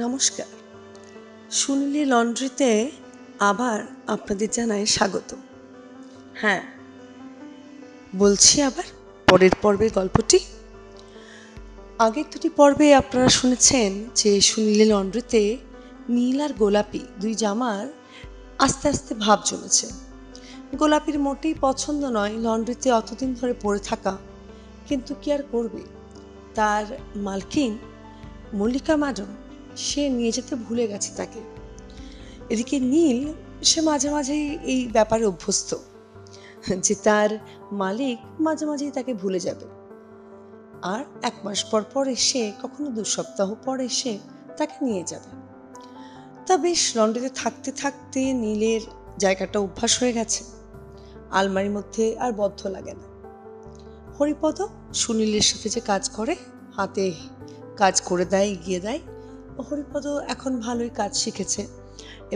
নমস্কার। সুনীলি লন্ড্রিতে আবার আপনাদের জানাই স্বাগত। হ্যাঁ, বলছি আবার পরের পর্বের গল্পটি। আগের দুটি পর্বে আপনারা শুনেছেন যে সুনীলি লন্ড্রিতে নীল আর গোলাপি দুই জামার আস্তে আস্তে ভাব জমেছে। গোলাপির মোটেই পছন্দ নয় লন্ড্রিতে অতদিন ধরে পড়ে থাকা, কিন্তু কি আর করবে, তার মালকিন মল্লিকা ম্যাডাম সে নিয়ে যেতে ভুলে গেছে তাকে। এদিকে নীল সে মাঝে মাঝেই এই ব্যাপারে অভ্যস্ত যে তার মালিক মাঝে মাঝেই তাকে ভুলে যাবে, আর 1 মাস পর পর এসে, কখনো 2 সপ্তাহ পর এসে তাকে নিয়ে যাবে। তা বেশ, লন্ডনে থাকতে থাকতে নীলের জায়গাটা অভ্যাস হয়ে গেছে, আলমারির মধ্যে আর বদ্ধ লাগে না। হরিপদ সুনীলের সাথে যে কাজ করে, হাতে কাজ করে দেয়, এগিয়ে দেয়। হরিপদ এখন ভালোই কাজ শিখেছে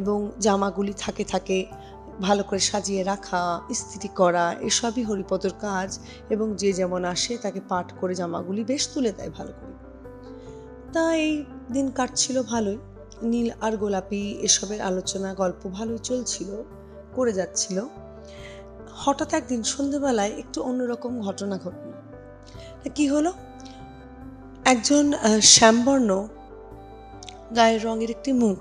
এবং জামাগুলি থাকে থাকে ভালো করে সাজিয়ে রাখা, ইস্ত্রি করা, এসবই হরিপদর কাজ। এবং যে যেমন আসে তাকে পাঠ করে জামাগুলি বেশ তুলে দেয় ভালো করে। তা এই দিন কাটছিল ভালোই, নীল আর গোলাপি এসবের আলোচনা গল্প ভালোই চলছিল, করে যাচ্ছিল। হঠাৎ একদিন সন্ধ্যেবেলায় একটু অন্যরকম ঘটনা ঘটল। কি হলো, একজন শ্যামবর্ণ গায়ের রঙের একটি মুখ,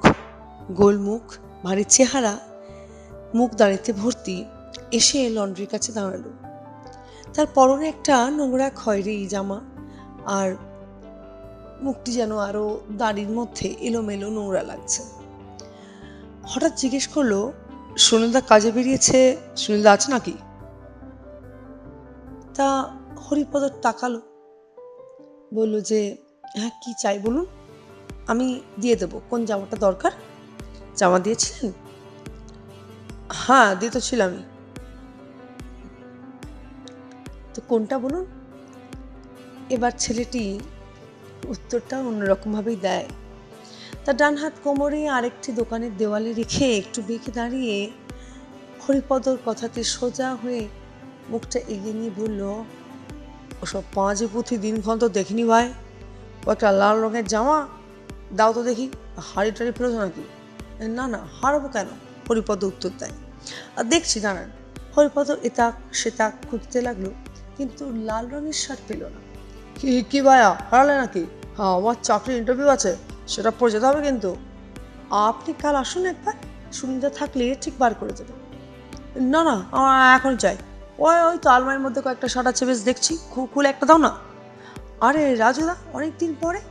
গোল মুখ, ভারী চেহারা, মুখ দাঁড়িতে ভর্তি, এসে লন্ড্রির কাছে দাঁড়ালো। তার পরনে একটা নোংরা খয়েরি জামা, আর মুখটি যেন আরো দাড়ির মধ্যে এলোমেলো নোংরা লাগছে। হঠাৎ জিজ্ঞেস করলো, সুনীলদা কাজে বেরিয়েছে, সুনীলদা আছে নাকি? তা হরিপদ তাকালো, বলল যে হ্যাঁ, কি চাই বলুন, আমি দিয়ে দেবো। কোন জামাটা দরকার? জামা দিয়েছিলেন? হ্যাঁ, দিয়ে তো ছিলামই। তো কোনটা বলুন? এবার ছেলেটি উত্তরটা অন্যরকম ভাবেই দেয়। তার ডান হাত কোমরে আরেকটি দোকানের দেওয়ালে রেখে একটু বেঁকে দাঁড়িয়ে হরিপদর কথাতে সোজা হয়ে মুখটা এগিয়ে নিয়ে বলল, ওসব পাঁচে পুঁথি দিনক্ষণ তো দেখিনি ভাই। ও একটা লাল রঙের জামা দাও তো দেখি। হাড়ি টাড়ি ফেলেছো নাকি? না না, হারাবো কেন, হরিপদ উত্তর দেয়। আর দেখছি, দাঁড়ান। হরিপদ এটা সেটা খুঁজতে লাগলো, কিন্তু লাল রঙের শার্ট পেল না। কি ভাইয়া, হারালে নাকি? হ্যাঁ, আমার চাকরির ইন্টারভিউ আছে, সেটা পড়ে যেতে হবে কিন্তু। আপনি কাল আসুন একবার, সুবিধা থাকলে ঠিক বার করে দেবে। না না, আমার এখন চাই। ওই তো আলমারির মধ্যে কয়েকটা শার্ট আছে, বেশ দেখছি, খুলে একটা দাও না। আরে রাজুদা, অনেকদিন পরে।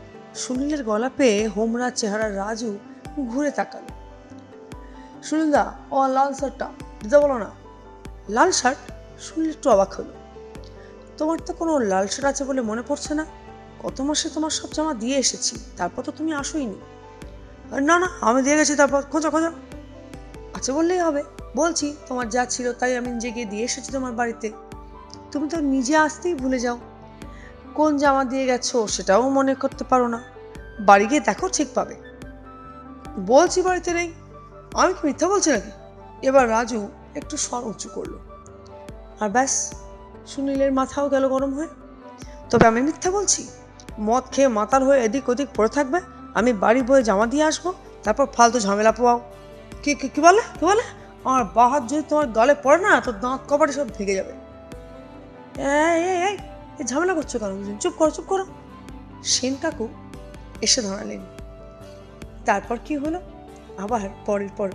সুনীলের গলা পেয়ে হোমরা চেহারা রাজু ঘুরে তাকালো। সুনীলদা, ও লাল শার্টটা দিতে বলো না। লাল শার্ট? সুনীল একটু অবাক হলো। তোমার তো কোনো লাল শার্ট আছে বলে মনে পড়ছে না। গত মাসে তোমার সব জামা দিয়ে এসেছি, তারপর তো তুমি আসোইনি। না না, আমি দিয়ে গেছি, তারপর খোঁজো খোঁজো। আচ্ছা বললেই হবে। বলছি, তোমার যা ছিল তাই আমি নিজে গিয়ে দিয়ে এসেছি তোমার বাড়িতে। তুমি তো নিজে আসতেই ভুলে যাও, কোন জামা দিয়ে গেছো সেটাও মনে করতে পারো না। বাড়ি গিয়ে দেখো, ঠিক পাবে। বলছি বাড়িতে নেই, আমি কি মিথ্যা বলছি নাকি? এবার রাজু একটু স্বর উঁচু করলো, আর ব্যাস, সুনীলের মাথাও গেল গরম হয়ে। তবে আমি মিথ্যা বলছি? মদ খেয়ে মাতাল হয়ে এদিক ওদিক পড়ে থাকবে, আমি বাড়ি বয়ে জামা দিয়ে আসবো, তারপর ফালতু ঝামেলা পোয়াও। কি বলে? আমার বাহাত যদি তোমার গালে পড়ে না, তো দাঁত কপাটে সব ভেঙে যাবে। এই ঝামেলা করছো কেন? চুপ করো। সেন কাকু এসে দাঁড়ালেন। তারপর কি হলো আবার পরের পর